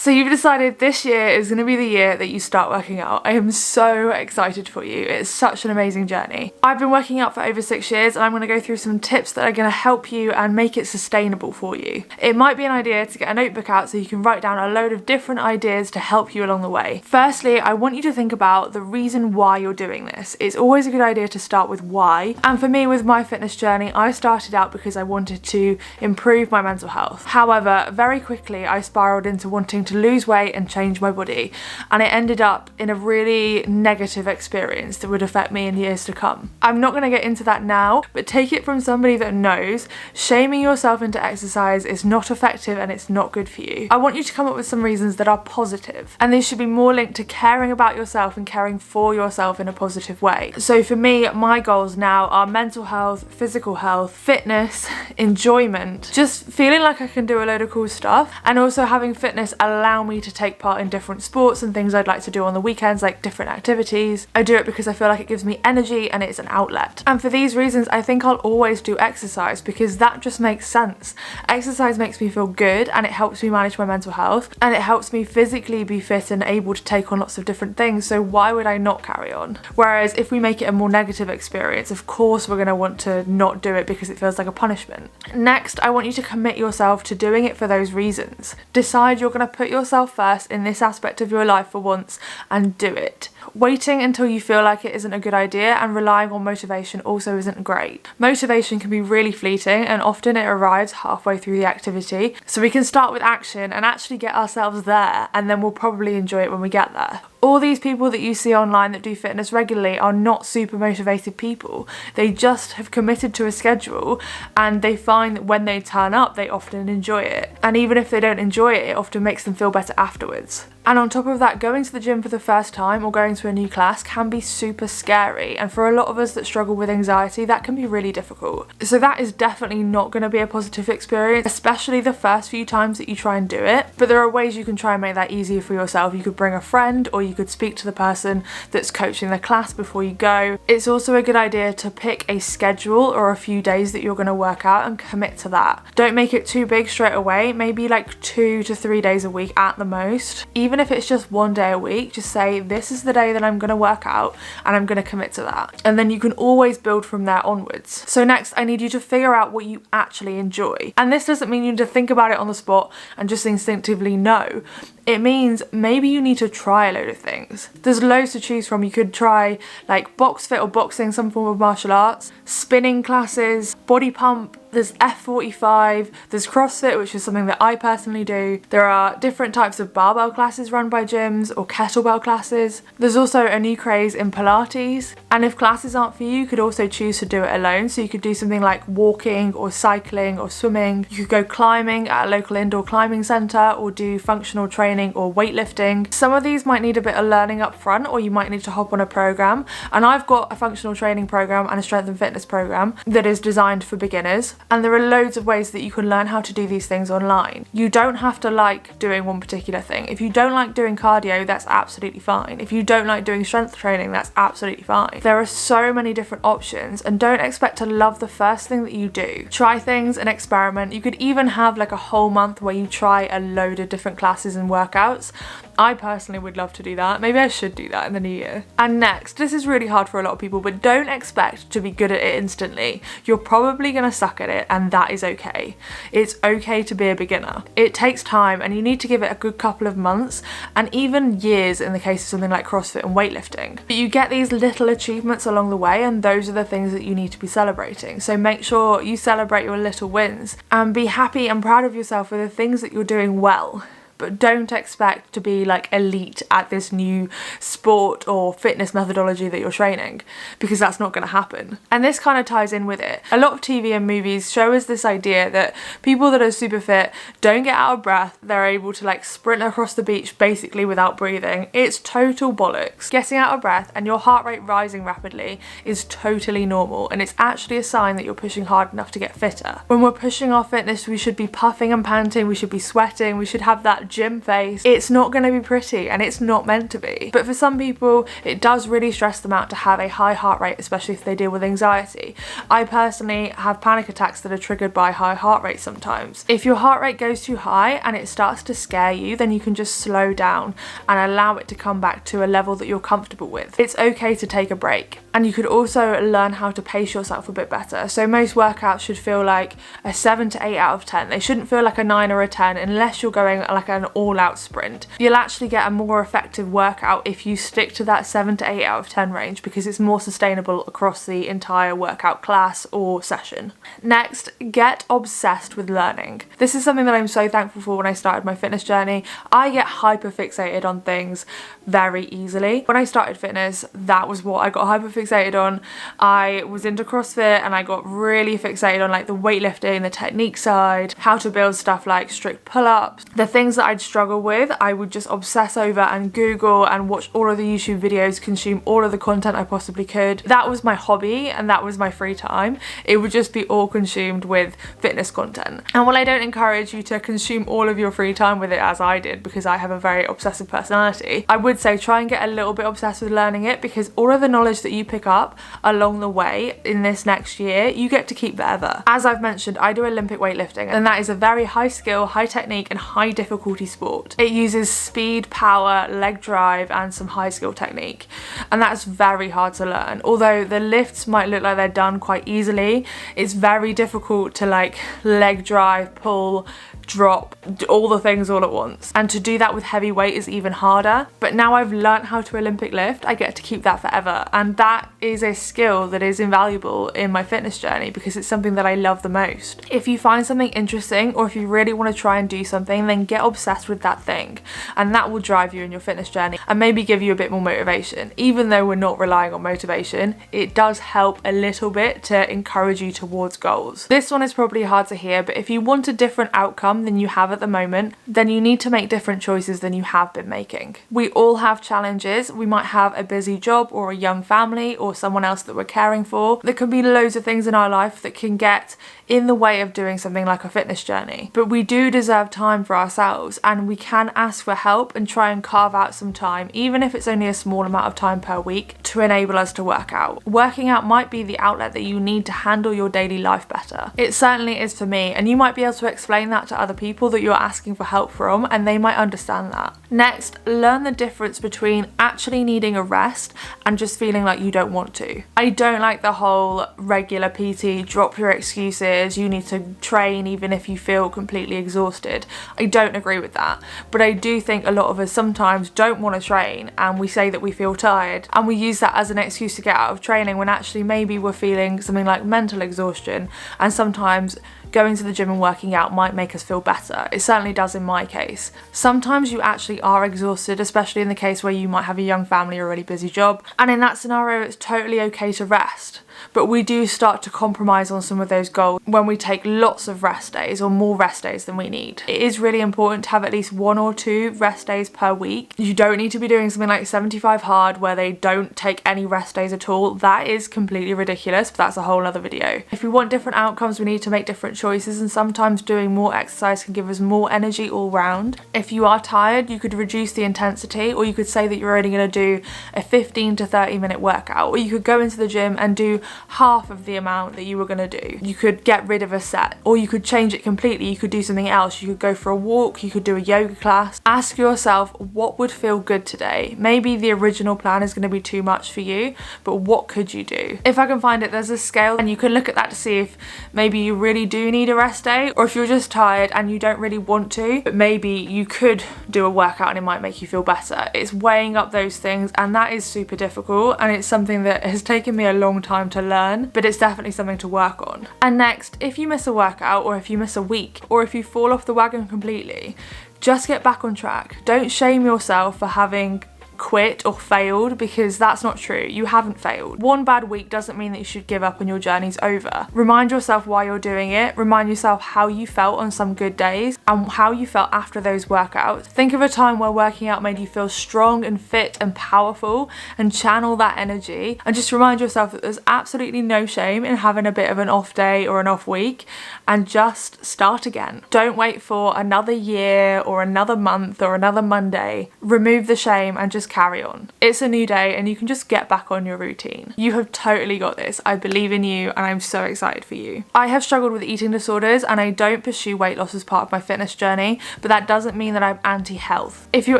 So you've decided this year is going to be the year that you start working out. I am so excited for you. It's such an amazing journey. I've been working out for over 6 years and I'm going to go through some tips that are going to help you and make it sustainable for you. It might be an idea to get a notebook out so you can write down a load of different ideas to help you along the way. Firstly, I want you to think about the reason why you're doing this. It's always a good idea to start with why. And for me, with my fitness journey, I started out because I wanted to improve my mental health. However, very quickly I spiraled into wanting to lose weight and change my body, and it ended up in a really negative experience that would affect me in years to come. I'm not going to get into that now, but take it from somebody that knows shaming yourself into exercise is not effective and it's not good for you. I want you to come up with some reasons that are positive, and these should be more linked to caring about yourself and caring for yourself in a positive way. So for me, my goals now are mental health, physical health, fitness, enjoyment, just feeling like I can do a load of cool stuff, and also having fitness allow me to take part in different sports and things I'd like to do on the weekends, like different activities. I do it because I feel like it gives me energy and it's an outlet. And for these reasons, I think I'll always do exercise because that just makes sense. Exercise makes me feel good and it helps me manage my mental health and it helps me physically be fit and able to take on lots of different things. So why would I not carry on? Whereas if we make it a more negative experience, of course we're going to want to not do it because it feels like a punishment. Next, I want you to commit yourself to doing it for those reasons. Decide you're going to put yourself first in this aspect of your life for once and do it. Waiting until you feel like it isn't a good idea and relying on motivation also isn't great. Motivation can be really fleeting and often it arrives halfway through the activity, so we can start with action and actually get ourselves there, and then we'll probably enjoy it when we get there. All these people that you see online that do fitness regularly are not super motivated people. They just have committed to a schedule and they find that when they turn up, they often enjoy it. And even if they don't enjoy it, it often makes them feel better afterwards. And on top of that, going to the gym for the first time or going to a new class can be super scary. And for a lot of us that struggle with anxiety, that can be really difficult. So that is definitely not going to be a positive experience, especially the first few times that you try and do it. But there are ways you can try and make that easier for yourself. You could bring a friend, or you could speak to the person that's coaching the class before you go. It's also a good idea to pick a schedule or a few days that you're going to work out and commit to that. Don't make it too big straight away, maybe like 2 to 3 days a week at the most. Even if it's just 1 day a week, just say this is the day that I'm going to work out and I'm going to commit to that. And then you can always build from there onwards. So next, I need you to figure out what you actually enjoy. And this doesn't mean you need to think about it on the spot and just instinctively know. It means maybe you need to try a load of things. There's loads to choose from. You could try like box fit or boxing, some form of martial arts, spinning classes, body pump, there's F45, there's CrossFit, which is something that I personally do. There are different types of barbell classes run by gyms or kettlebell classes. There's also a new craze in Pilates. And if classes aren't for you, you could also choose to do it alone. So you could do something like walking or cycling or swimming. You could go climbing at a local indoor climbing centre or do functional training or weightlifting. Some of these might need a bit of learning up front, or you might need to hop on a program. And I've got a functional training program and a strength and fitness program that is designed for beginners. And there are loads of ways that you can learn how to do these things online. You don't have to like doing one particular thing. If you don't like doing cardio, that's absolutely fine. If you don't like doing strength training, that's absolutely fine. There are so many different options, and don't expect to love the first thing that you do. Try things and experiment. You could even have like a whole month where you try a load of different classes and workouts. I personally would love to do that. Maybe I should do that in the new year. And next, this is really hard for a lot of people, but don't expect to be good at it instantly. You're probably gonna suck at it, and that is okay. It's okay to be a beginner. It takes time and you need to give it a good couple of months and even years in the case of something like CrossFit and weightlifting. But you get these little achievements along the way, and those are the things that you need to be celebrating. So make sure you celebrate your little wins and be happy and proud of yourself for the things that you're doing well. But don't expect to be like elite at this new sport or fitness methodology that you're training, because that's not going to happen. And this kind of ties in with it. A lot of TV and movies show us this idea that people that are super fit don't get out of breath. They're able to like sprint across the beach basically without breathing. It's total bollocks. Getting out of breath and your heart rate rising rapidly is totally normal, and it's actually a sign that you're pushing hard enough to get fitter. When we're pushing our fitness, we should be puffing and panting, we should be sweating, we should have that gym face, it's not going to be pretty and it's not meant to be. But for some people, it does really stress them out to have a high heart rate, especially if they deal with anxiety. I personally have panic attacks that are triggered by high heart rate sometimes. If your heart rate goes too high and it starts to scare you, then you can just slow down and allow it to come back to a level that you're comfortable with. It's okay to take a break. And you could also learn how to pace yourself a bit better. So most workouts should feel like a 7 to 8 out of 10. They shouldn't feel like a 9 or a 10 unless you're going like an all-out sprint. You'll actually get a more effective workout if you stick to that 7 to 8 out of 10 range, because it's more sustainable across the entire workout class or session. Next, get obsessed with learning. This is something that I'm so thankful for when I started my fitness journey. I get hyper fixated on things very easily. When I started fitness, that was what I got hyper fixated on. I was into CrossFit and I got really fixated on like the weightlifting, the technique side, how to build stuff like strict pull-ups. The things that I'd struggle with, I would just obsess over and Google and watch all of the YouTube videos, consume all of the content I possibly could. That was my hobby and that was my free time. It would just be all consumed with fitness content. And while I don't encourage you to consume all of your free time with it as I did, because I have a very obsessive personality, I would say try and get a little bit obsessed with learning it, because all of the knowledge that you pick up along the way in this next year, you get to keep forever. As I've mentioned, I do Olympic weightlifting, and that is a very high skill, high technique and high difficulty sport. It uses speed, power, leg drive and some high skill technique, and that's very hard to learn. Although the lifts might look like they're done quite easily, it's very difficult to like leg drive, pull, drop, all the things all at once. And to do that with heavy weight is even harder. But now I've learned how to Olympic lift, I get to keep that forever. And that is a skill that is invaluable in my fitness journey because it's something that I love the most. If you find something interesting, or if you really want to try and do something, then get obsessed with that thing. And that will drive you in your fitness journey and maybe give you a bit more motivation. Even though we're not relying on motivation, it does help a little bit to encourage you towards goals. This one is probably hard to hear, but if you want a different outcome than you have at the moment, then you need to make different choices than you have been making. We all have challenges. We might have a busy job or a young family or someone else that we're caring for. There can be loads of things in our life that can get in the way of doing something like a fitness journey. But we do deserve time for ourselves, and we can ask for help and try and carve out some time, even if it's only a small amount of time per week, to enable us to work out. Working out might be the outlet that you need to handle your daily life better. It certainly is for me, and you might be able to explain that to other people that you're asking for help from, and they might understand that. Next, learn the difference between actually needing a rest and just feeling like you don't want to. I don't like the whole regular PT, drop your excuses, you need to train even if you feel completely exhausted. I don't agree with that, but I do think a lot of us sometimes don't want to train and we say that we feel tired and we use that as an excuse to get out of training, when actually maybe we're feeling something like mental exhaustion, and sometimes going to the gym and working out might make us feel better. It certainly does in my case. Sometimes you actually are exhausted, especially in the case where you might have a young family or a really busy job, and in that scenario it's totally okay to rest. But we do start to compromise on some of those goals when we take lots of rest days or more rest days than we need. It is really important to have at least 1 or 2 rest days per week. You don't need to be doing something like 75 hard where they don't take any rest days at all. That is completely ridiculous, but that's a whole other video. If we want different outcomes, we need to make different choices, and sometimes doing more exercise can give us more energy all round. If you are tired, you could reduce the intensity, or you could say that you're only going to do a 15 to 30 minute workout, or you could go into the gym and do half of the amount that you were going to do. You could get rid of a set, or you could change it completely. You could do something else. You could go for a walk, you could do a yoga class. Ask yourself what would feel good today. Maybe the original plan is going to be too much for you, but what could you do? If I can find it, there's a scale and you can look at that to see if maybe you really do need a rest day, or if you're just tired and you don't really want to, but maybe you could do a workout and it might make you feel better. It's weighing up those things, and that is super difficult, and it's something that has taken me a long time to learn, but it's definitely something to work on. And next, if you miss a workout, or if you miss a week, or if you fall off the wagon completely, just get back on track. Don't shame yourself for having quit or failed, because that's not true. You haven't failed. One bad week doesn't mean that you should give up and your journey's over. Remind yourself why you're doing it. Remind yourself how you felt on some good days and how you felt after those workouts. Think of a time where working out made you feel strong and fit and powerful, and channel that energy, and just remind yourself that there's absolutely no shame in having a bit of an off day or an off week, and just start again. Don't wait for another year or another month or another Monday. Remove the shame and just carry on. It's a new day and you can just get back on your routine. You have totally got this. I believe in you and I'm so excited for you. I have struggled with eating disorders and I don't pursue weight loss as part of my fitness journey, but that doesn't mean that I'm anti-health. If you're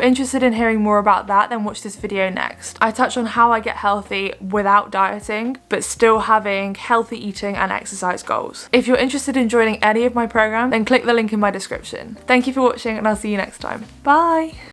interested in hearing more about that, then watch this video next. I touch on how I get healthy without dieting, but still having healthy eating and exercise goals. If you're interested in joining any of my programs, then click the link in my description. Thank you for watching and I'll see you next time. Bye!